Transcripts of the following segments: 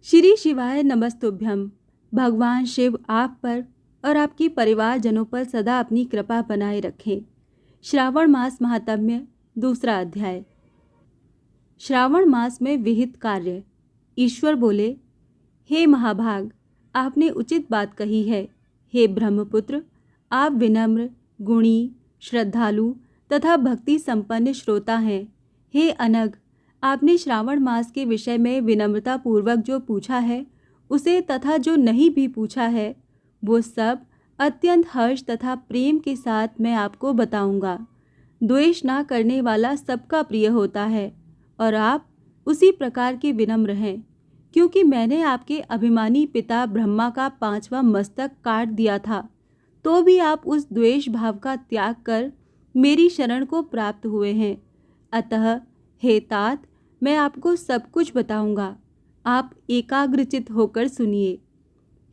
श्री शिवाय नमस्तुभ्यम। भगवान शिव आप पर और आपके परिवारजनों पर सदा अपनी कृपा बनाए रखें। श्रावण मास महात्म्य दूसरा अध्याय। श्रावण मास में विहित कार्य। ईश्वर बोले, हे महाभाग, आपने उचित बात कही है। हे ब्रह्मपुत्र, आप विनम्र, गुणी, श्रद्धालु तथा भक्ति संपन्न श्रोता हैं। हे अनग, आपने श्रावण मास के विषय में विनम्रता पूर्वक जो पूछा है उसे तथा जो नहीं भी पूछा है वो सब अत्यंत हर्ष तथा प्रेम के साथ मैं आपको बताऊंगा। द्वेष ना करने वाला सबका प्रिय होता है और आप उसी प्रकार के विनम्र हैं, क्योंकि मैंने आपके अभिमानी पिता ब्रह्मा का 5वां मस्तक काट दिया था, तो भी आप उस द्वेष भाव का त्याग कर मेरी शरण को प्राप्त हुए हैं। अतः हे तात, मैं आपको सब कुछ बताऊंगा, आप एकाग्रचित होकर सुनिए।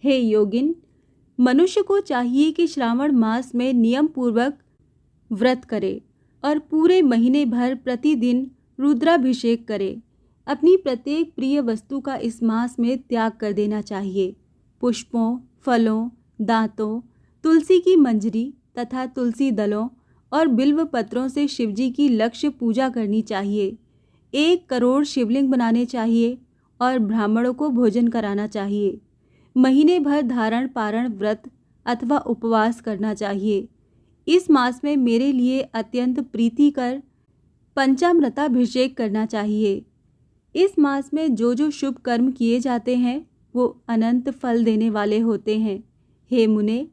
हे योगिन, मनुष्य को चाहिए कि श्रावण मास में नियम पूर्वक व्रत करे और पूरे महीने भर प्रतिदिन रुद्राभिषेक करे। अपनी प्रत्येक प्रिय वस्तु का इस मास में त्याग कर देना चाहिए। पुष्पों, फलों, दांतों, तुलसी की मंजरी तथा तुलसी दलों और बिल्व पत्रों से शिवजी की लक्ष्य पूजा करनी चाहिए। 1 करोड़ शिवलिंग बनाने चाहिए और ब्राह्मणों को भोजन कराना चाहिए। महीने भर धारण पारण व्रत अथवा उपवास करना चाहिए। इस मास में मेरे लिए अत्यंत प्रीतिकर पंचामृताभिषेक करना चाहिए। इस मास में जो जो शुभ कर्म किए जाते हैं वो अनंत फल देने वाले होते हैं। हे मुने,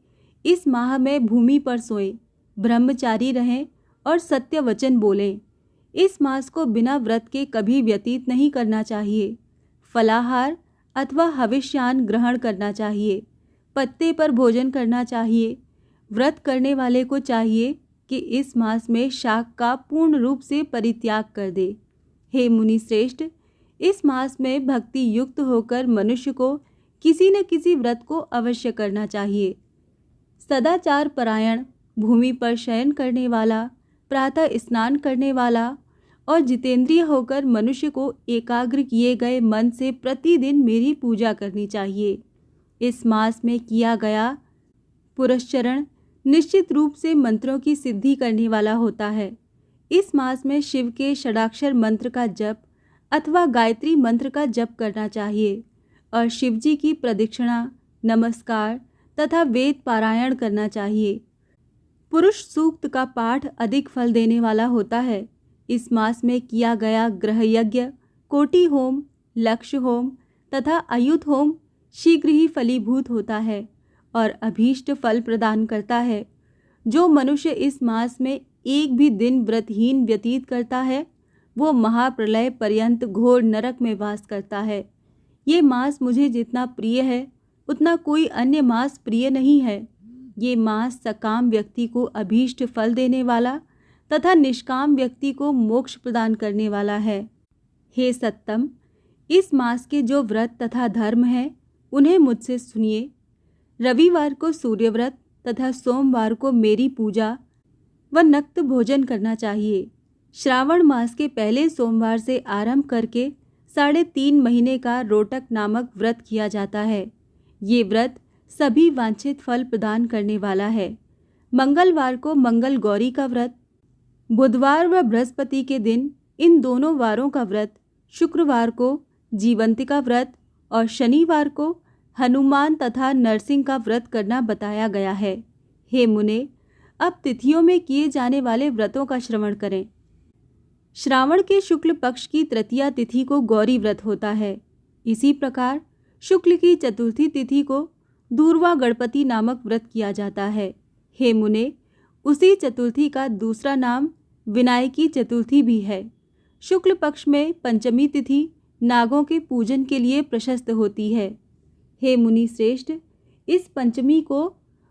इस माह में भूमि पर सोएं, ब्रह्मचारी रहें और सत्य वचन बोलें। इस मास को बिना व्रत के कभी व्यतीत नहीं करना चाहिए। फलाहार अथवा हविष्यान ग्रहण करना चाहिए। पत्ते पर भोजन करना चाहिए। व्रत करने वाले को चाहिए कि इस मास में शाक का पूर्ण रूप से परित्याग कर दे। हे मुनि श्रेष्ठ, इस मास में भक्ति युक्त होकर मनुष्य को किसी न किसी व्रत को अवश्य करना चाहिए। सदाचार परायण, भूमि पर शयन करने वाला, प्रातः स्नान करने वाला और जितेंद्रिय होकर मनुष्य को एकाग्र किए गए मन से प्रतिदिन मेरी पूजा करनी चाहिए। इस मास में किया गया पुरस्चरण निश्चित रूप से मंत्रों की सिद्धि करने वाला होता है। इस मास में शिव के षडाक्षर मंत्र का जप अथवा गायत्री मंत्र का जप करना चाहिए और शिवजी की प्रदक्षिणा, नमस्कार तथा वेद पारायण करना चाहिए। पुरुष सूक्त का पाठ अधिक फल देने वाला होता है। इस मास में किया गया ग्रह यज्ञ, कोटि होम, लक्ष्य होम तथा अयुत होम शीघ्र ही फलीभूत होता है और अभीष्ट फल प्रदान करता है। जो मनुष्य इस मास में एक भी दिन व्रतहीन व्यतीत करता है वो महाप्रलय पर्यंत घोर नरक में वास करता है। ये मास मुझे जितना प्रिय है उतना कोई अन्य मास प्रिय नहीं है। ये मास सकाम व्यक्ति को अभीष्ट फल देने वाला तथा निष्काम व्यक्ति को मोक्ष प्रदान करने वाला है। हे सत्तम, इस मास के जो व्रत तथा धर्म हैं उन्हें मुझसे सुनिए। रविवार को सूर्य व्रत तथा सोमवार को मेरी पूजा व नक्त भोजन करना चाहिए। श्रावण मास के पहले सोमवार से आरंभ करके 3.5 महीने का रोटक नामक व्रत किया जाता है। ये व्रत सभी वांछित फल प्रदान करने वाला है। मंगलवार को मंगल गौरी का व्रत, बुधवार व बृहस्पति के दिन इन दोनों वारों का व्रत, शुक्रवार को जीवंतिका व्रत और शनिवार को हनुमान तथा नरसिंह का व्रत करना बताया गया है। हे मुने, अब तिथियों में किए जाने वाले व्रतों का श्रवण करें। श्रावण के शुक्ल पक्ष की तृतीया तिथि को गौरी व्रत होता है। इसी प्रकार शुक्ल की चतुर्थी तिथि को दूर्वा गणपति नामक व्रत किया जाता है। हे मुने, उसी चतुर्थी का दूसरा नाम विनायकी चतुर्थी भी है। शुक्ल पक्ष में पंचमी तिथि नागों के पूजन के लिए प्रशस्त होती है। हे मुनि श्रेष्ठ, इस पंचमी को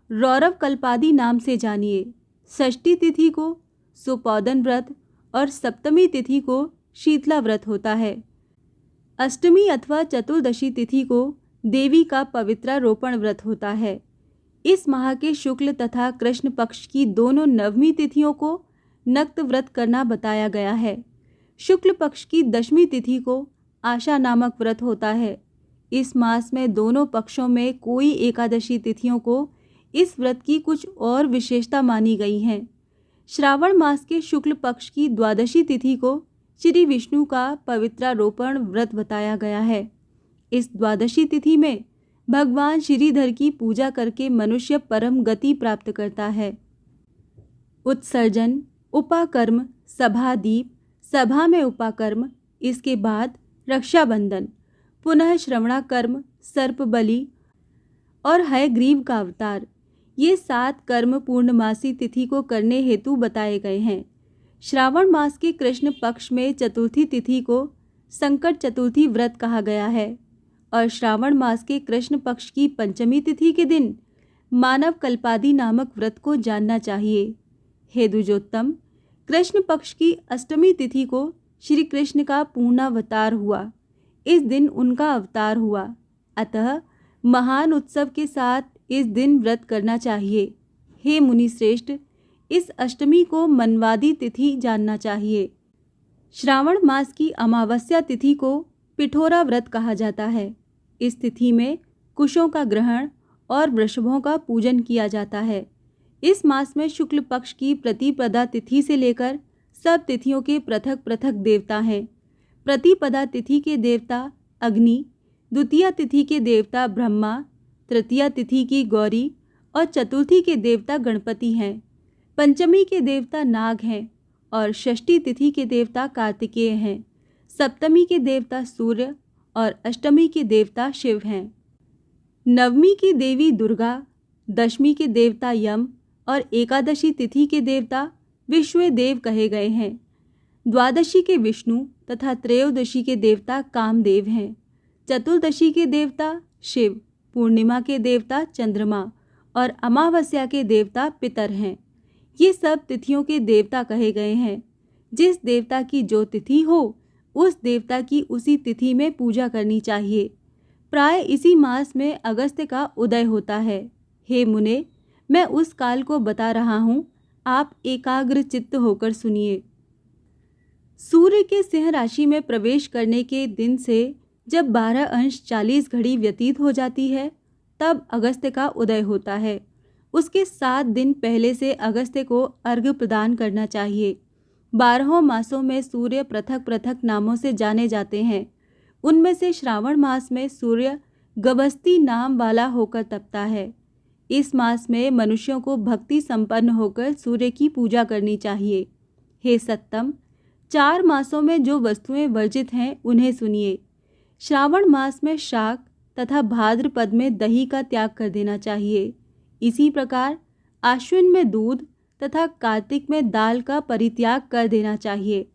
रौरव कल्पादि नाम से जानिए। षष्ठी तिथि को सुपौदन व्रत और सप्तमी तिथि को शीतला व्रत होता है। अष्टमी अथवा चतुर्दशी तिथि को देवी का पवित्रारोपण व्रत होता है। इस माह के शुक्ल तथा कृष्ण पक्ष की दोनों नवमी तिथियों को नक्त व्रत करना बताया गया है। शुक्ल पक्ष की 10वीं तिथि को आशा नामक व्रत होता है। इस मास में दोनों पक्षों में कोई एकादशी तिथियों को इस व्रत की कुछ और विशेषता मानी गई है। श्रावण मास के शुक्ल पक्ष की द्वादशी तिथि को श्री विष्णु का पवित्रारोपण व्रत बताया गया है। इस द्वादशी तिथि में भगवान श्रीधर की पूजा करके मनुष्य परम गति प्राप्त करता है। उत्सर्जन, उपाकर्म, सभादीप, सभा में उपाकर्म, इसके बाद रक्षाबंधन, पुनः श्रवणाकर्म, सर्प बलि और हयग्रीव का अवतार, ये 7 कर्म पूर्णमासी तिथि को करने हेतु बताए गए हैं। श्रावण मास के कृष्ण पक्ष में चतुर्थी तिथि को संकट चतुर्थी व्रत कहा गया है और श्रावण मास के कृष्ण पक्ष की पंचमी तिथि के दिन मानव कल्पादि नामक व्रत को जानना चाहिए। हे द्विजोत्तम, कृष्ण पक्ष की अष्टमी तिथि को श्री कृष्ण का पूर्णावतार हुआ। इस दिन उनका अवतार हुआ, अतः महान उत्सव के साथ इस दिन व्रत करना चाहिए। हे मुनि श्रेष्ठ, इस अष्टमी को मनवादी तिथि जानना चाहिए। श्रावण मास की अमावस्या तिथि को पिठोरा व्रत कहा जाता है। इस तिथि में कुशों का ग्रहण और वृषभों का पूजन किया जाता है। इस मास में शुक्ल पक्ष की प्रतिपदा तिथि से लेकर सब तिथियों के पृथक पृथक देवता हैं। प्रतिपदा तिथि के देवता अग्नि, द्वितीय तिथि के देवता ब्रह्मा, तृतीय तिथि की गौरी और चतुर्थी के देवता गणपति हैं। पंचमी के देवता नाग हैं और षष्ठी तिथि के देवता कार्तिकेय हैं। सप्तमी के देवता सूर्य और अष्टमी के देवता शिव हैं। नवमी की देवी दुर्गा, दशमी के देवता यम और एकादशी तिथि के देवता विश्वदेव कहे गए हैं। द्वादशी के विष्णु तथा त्रयोदशी के देवता कामदेव हैं। चतुर्दशी के देवता शिव, पूर्णिमा के देवता चंद्रमा और अमावस्या के देवता पितर हैं। ये सब तिथियों के देवता कहे गए हैं। जिस देवता की जो तिथि हो, उस देवता की उसी तिथि में पूजा करनी चाहिए। प्राय इसी मास में अगस्त्य का उदय होता है। हे मुने, मैं उस काल को बता रहा हूँ, आप एकाग्र चित्त होकर सुनिए। सूर्य के सिंह राशि में प्रवेश करने के दिन से जब 12 घड़ी व्यतीत हो जाती है, तब अगस्त्य का उदय होता है। उसके 7 दिन पहले से अगस्त्य को अर्घ्य प्रदान करना चाहिए। 12 मासों में सूर्य पृथक पृथक नामों से जाने जाते हैं। उनमें से श्रावण मास में सूर्य गवस्ती नाम वाला होकर तपता है। इस मास में मनुष्यों को भक्ति संपन्न होकर सूर्य की पूजा करनी चाहिए। हे सत्तम, 4 मासों में जो वस्तुएं वर्जित हैं उन्हें सुनिए। श्रावण मास में शाक तथा भाद्रपद में दही का त्याग कर देना चाहिए। इसी प्रकार आश्विन में दूध तथा कार्तिक में दाल का परित्याग कर देना चाहिए।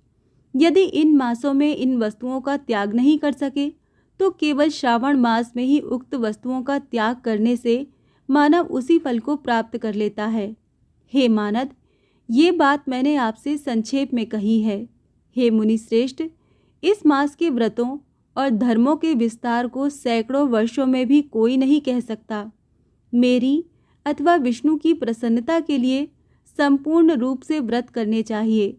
यदि इन मासों में इन वस्तुओं का त्याग नहीं कर सके तो केवल श्रावण मास में ही उक्त वस्तुओं का त्याग करने से मानव उसी फल को प्राप्त कर लेता है। हे मानद, ये बात मैंने आपसे संक्षेप में कही है। हे मुनि श्रेष्ठ, इस मास के व्रतों और धर्मों के विस्तार को सैकड़ों वर्षों में भी कोई नहीं कह सकता। मेरी अथवा विष्णु की प्रसन्नता के लिए संपूर्ण रूप से व्रत करने चाहिए।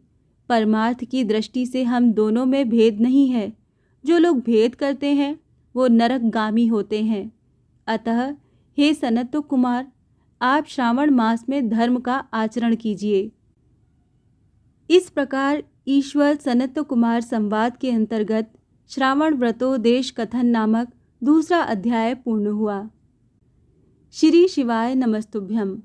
परमार्थ की दृष्टि से हम दोनों में भेद नहीं है। जो लोग भेद करते हैं वो नरकगामी होते हैं। अतः हे सनत कुमार, आप श्रावण मास में धर्म का आचरण कीजिए। इस प्रकार ईश्वर सनत कुमार संवाद के अंतर्गत श्रावण व्रतोदेश कथन नामक दूसरा अध्याय पूर्ण हुआ। श्री शिवाय नमस्तुभ्यम।